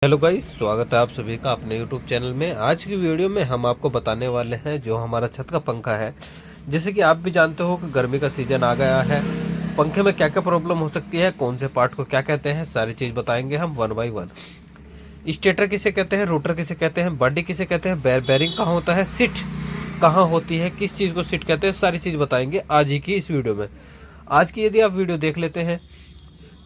Hello guys, स्वागत है आप सभी का अपने यूट्यूब चैनल में। आज की वीडियो में हम आपको बताने वाले हैं जो हमारा छत का पंखा है। जैसे कि आप भी जानते हो कि गर्मी का सीजन आ गया है, पंखे में क्या क्या प्रॉब्लम हो सकती है, कौन से पार्ट को क्या कहते हैं, सारी चीज़ बताएंगे हम वन बाई वन। स्टेटर किसे कहते हैं, रोटर किसे कहते हैं, बॉडी किसे कहते हैं, बेरिंग कहाँ होता है, सीट कहाँ होती है, किस चीज़ को सीट कहते हैं, सारी चीज़ बताएंगे आज ही की इस वीडियो में। आज की यदि आप वीडियो देख लेते हैं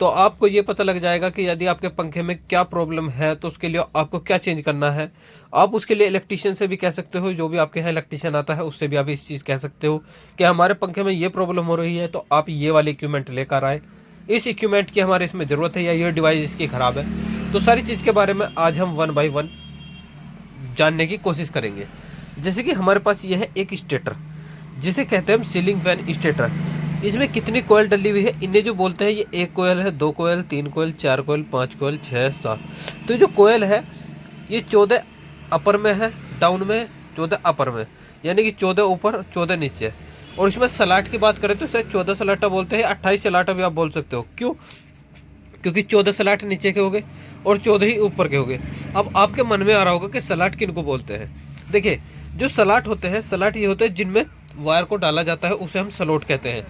तो आपको ये पता लग जाएगा कि यदि आपके पंखे में क्या प्रॉब्लम है तो उसके लिए आपको क्या चेंज करना है। आप उसके लिए इलेक्ट्रीशियन से भी कह सकते हो, जो भी आपके यहाँ इलेक्ट्रीशियन आता है उससे भी आप इस चीज़ कह सकते हो कि हमारे पंखे में ये प्रॉब्लम हो रही है, तो आप ये वाले इक्विपमेंट लेकर आए, इस इक्विपमेंट की हमारे इसमें ज़रूरत है या ये डिवाइस इसकी ख़राब है। तो सारी चीज़ के बारे में आज हम वन बाई वन जानने की कोशिश करेंगे। जैसे कि हमारे पास ये है एक स्टेटर, जिसे कहते हैं हम सीलिंग फैन स्टेटर। इसमें कितनी कोयल डली हुई है, इन्हें जो बोलते हैं, ये एक कोयल है, दो कोयल, तीन कोयल, चार कोयल, पाँच कोयल, छः, सात। तो ये जो कोयल है ये 14 अपर में है, डाउन में 14 अपर में, यानी कि 14 ऊपर 14 नीचे। और इसमें सलाट की बात करें तो इसे 14 सलाटा बोलते हैं, 28 सलाटा भी आप बोल सकते हो। क्यों? क्योंकि 14 सलाट नीचे के हो गए और 14 ही ऊपर के हो गए। अब आपके मन में आ रहा होगा कि सलाट किन को बोलते हैं। देखिए, जो सलाट होते हैं, सलाट ये होते हैं जिनमें वायर को डाला जाता है, उसे हम सलोट कहते हैं।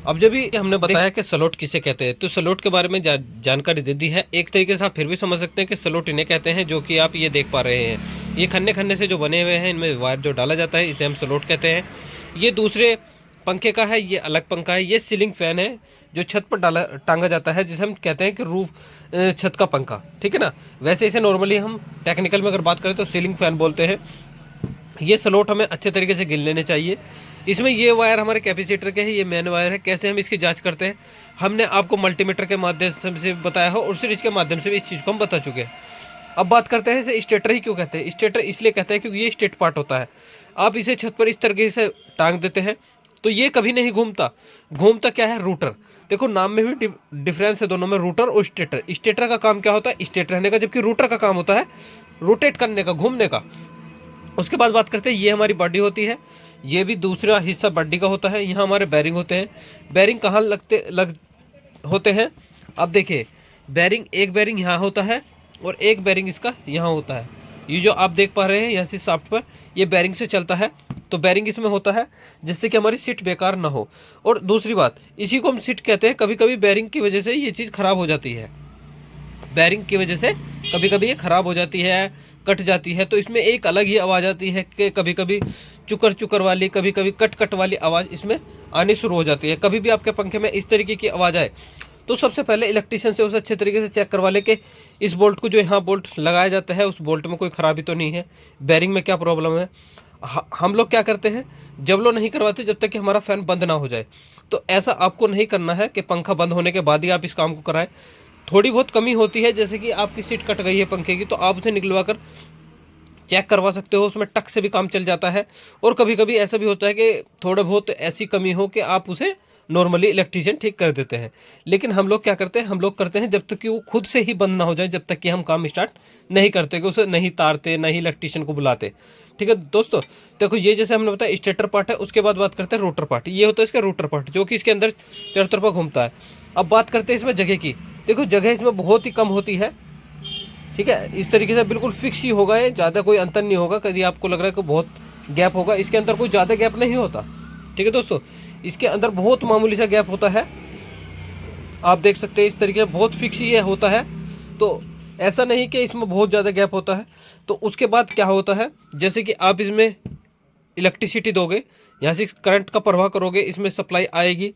अब जब भी हमने बताया कि सलोट किसे कहते हैं, तो सलोट के बारे में जानकारी दे दी है। एक तरीके से आप फिर भी समझ सकते हैं कि सलोट इन्हें कहते हैं जो कि आप ये देख पा रहे हैं। ये खन्ने खन्ने से जो बने हुए हैं, इनमें वायर जो डाला जाता है, इसे हम सलोट कहते हैं। ये दूसरे पंखे का है, ये अलग पंखा है। ये सीलिंग फैन है जो छत पर डाला टांगा जाता है, जिसे हम कहते हैं कि रूफ छत का पंखा, ठीक है ना। वैसे इसे नॉर्मली हम टेक्निकल में अगर बात करें तो सीलिंग फैन बोलते हैं। ये स्लॉट हमें अच्छे तरीके से गिन लेने चाहिए। इसमें ये वायर हमारे कैपेसिटर के हैं, ये मेन वायर है। कैसे हम इसकी जांच करते हैं, हमने आपको मल्टीमीटर के माध्यम से बताया हो और सीरीज के माध्यम से भी इस चीज़ को हम बता चुके हैं। अब बात करते हैं इसे स्टेटर ही क्यों कहते हैं। स्टेटर इसलिए कहते हैं क्योंकि ये स्टेट पार्ट होता है। आप इसे छत पर इस तरीके से टांग देते हैं तो ये कभी नहीं घूमता। घूमता क्या है? रूटर। देखो, नाम में भी डिफरेंस है दोनों में, रूटर और स्टेटर। स्टेटर का काम क्या होता है? स्टेट रहने का, जबकि रूटर का काम होता है रोटेट करने का, घूमने का। उसके बाद बात करते हैं, ये हमारी बॉडी होती है, ये भी दूसरा हिस्सा बॉडी का होता है। यहाँ हमारे बैरिंग होते हैं। बैरिंग कहाँ लग होते हैं? अब देखिए, एक बैरिंग यहाँ होता है और एक बैरिंग इसका यहाँ होता है। ये जो आप देख पा रहे हैं यहाँ से शाफ्ट पर, ये बैरिंग से चलता है। तो बैरिंग इसमें होता है जिससे कि हमारी सीट बेकार ना हो। और दूसरी बात, इसी को हम सीट कहते हैं। कभी कभी बैरिंग की वजह से ये चीज़ खराब हो जाती है। बैरिंग की वजह से कभी कभी ये ख़राब हो जाती है, कट जाती है, तो इसमें एक अलग ही आवाज़ आती है कि कभी कभी चुकर चुकर वाली, कभी कभी कट कट वाली आवाज़ इसमें आनी शुरू हो जाती है। कभी भी आपके पंखे में इस तरीके की आवाज़ आए तो सबसे पहले इलेक्ट्रीशियन से उसे अच्छे तरीके से चेक करवा ले कि इस बोल्ट को, जो यहाँ बोल्ट लगाया जाता है, उस बोल्ट में कोई ख़राबी तो नहीं है, बैरिंग में क्या प्रॉब्लम है। हम लोग क्या करते हैं, जब लो नहीं करवाते जब तक कि हमारा फ़ैन बंद ना हो जाए। तो ऐसा आपको नहीं करना है कि पंखा बंद होने के बाद ही आप इस काम को कराएं। थोड़ी बहुत कमी होती है, जैसे कि आपकी सीट कट गई है पंखे की, तो आप उसे निकलवा कर चेक करवा सकते हो, उसमें टक से भी काम चल जाता है। और कभी कभी ऐसा भी होता है कि थोड़ा बहुत ऐसी कमी हो कि आप उसे नॉर्मली इलेक्ट्रीशियन ठीक कर देते हैं। लेकिन हम लोग क्या करते हैं, हम लोग करते हैं जब तक कि वो खुद से ही बंद ना हो जाए, जब तक कि हम काम स्टार्ट नहीं करते, कि उसे नहीं तारते, नहीं इलेक्ट्रीशियन को बुलाते। ठीक है दोस्तों, देखो, ये जैसे हमने बताया स्टेटर पार्ट है। उसके बाद बात करते हैं रोटर पार्ट। ये होता है इसका रोटर पार्ट, जो कि इसके अंदर चारों तरफा घूमता है। अब बात करते हैं इसमें जगह की। देखो, जगह इसमें बहुत ही कम होती है, ठीक है। इस तरीके से बिल्कुल फिक्स ही होगा, ये ज़्यादा कोई अंतर नहीं होगा। कभी आपको लग रहा है कि बहुत गैप होगा, इसके अंदर कोई ज़्यादा गैप नहीं होता, ठीक है दोस्तों। इसके अंदर बहुत मामूली सा गैप होता है, आप देख सकते हैं। इस तरीके से बहुत फिक्स ही होता है, तो ऐसा नहीं कि इसमें बहुत ज़्यादा गैप होता है। तो उसके बाद क्या होता है, जैसे कि आप इसमें इलेक्ट्रिसिटी दोगे, यहाँ से करंट का प्रवाह करोगे, इसमें सप्लाई आएगी,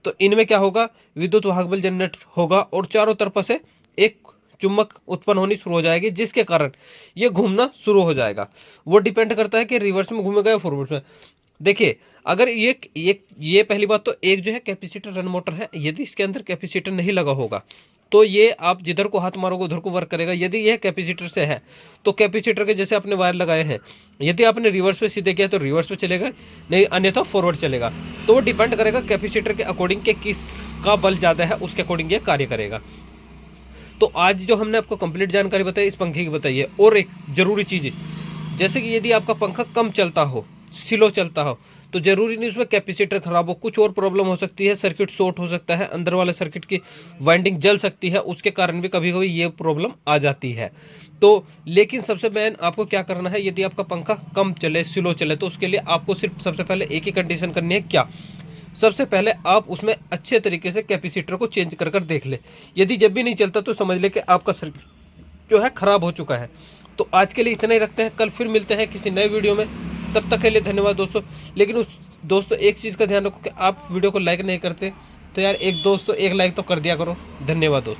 तो इनमें क्या होगा, विद्युत वाहक बल जनरेट होगा और चारों तरफ से एक चुम्बक उत्पन्न होनी शुरू हो जाएगी, जिसके कारण ये घूमना शुरू हो जाएगा। वो डिपेंड करता है कि रिवर्स में घूमेगा या फॉरवर्ड में। देखिए, अगर ये पहली बात तो, एक जो है कैपेसिटर रन मोटर है, यदि इसके अंदर कैपेसिटर नहीं लगा होगा तो ये आप जिधर को हाथ मारोगे उधर को वर्क करेगा। यदि यह कैपेसिटर से है तो कैपेसिटर के जैसे आपने वायर लगाए हैं, यदि आपने रिवर्स पे सीधे किया तो रिवर्स पे चलेगा, नहीं अन्यथा फॉरवर्ड चलेगा। तो वो डिपेंड करेगा कैपेसिटर के अकॉर्डिंग के किस का बल ज़्यादा है, उसके अकॉर्डिंग ये कार्य करेगा। तो आज जो हमने आपको कंप्लीट जानकारी बताई इस पंखे की बताई है। और एक ज़रूरी चीज़, जैसे कि यदि आपका पंखा कम चलता हो, स्लो चलता हो, तो जरूरी नहीं उसमें कैपेसिटर खराब हो, कुछ और प्रॉब्लम हो सकती है, सर्किट शॉर्ट हो सकता है, अंदर वाले सर्किट की वाइंडिंग जल सकती है, उसके कारण भी कभी कभी ये प्रॉब्लम आ जाती है। तो लेकिन सबसे मेन आपको क्या करना है, यदि आपका पंखा कम चले, स्लो चले, तो उसके लिए आपको सिर्फ सबसे पहले एक ही कंडीशन करनी है। क्या? सबसे पहले आप उसमें अच्छे तरीके से कैपेसिटर को चेंज कर कर देख ले। यदि जब भी नहीं चलता तो समझ ले कि आपका सर्किट जो है खराब हो चुका है। तो आज के लिए इतना ही रखते हैं, कल फिर मिलते हैं किसी नए वीडियो में। तब तक के लिए धन्यवाद दोस्तों। लेकिन उस दोस्तों एक चीज़ का ध्यान रखो कि आप वीडियो को लाइक नहीं करते तो यार एक दोस्तों एक लाइक तो कर दिया करो। धन्यवाद दोस्तों।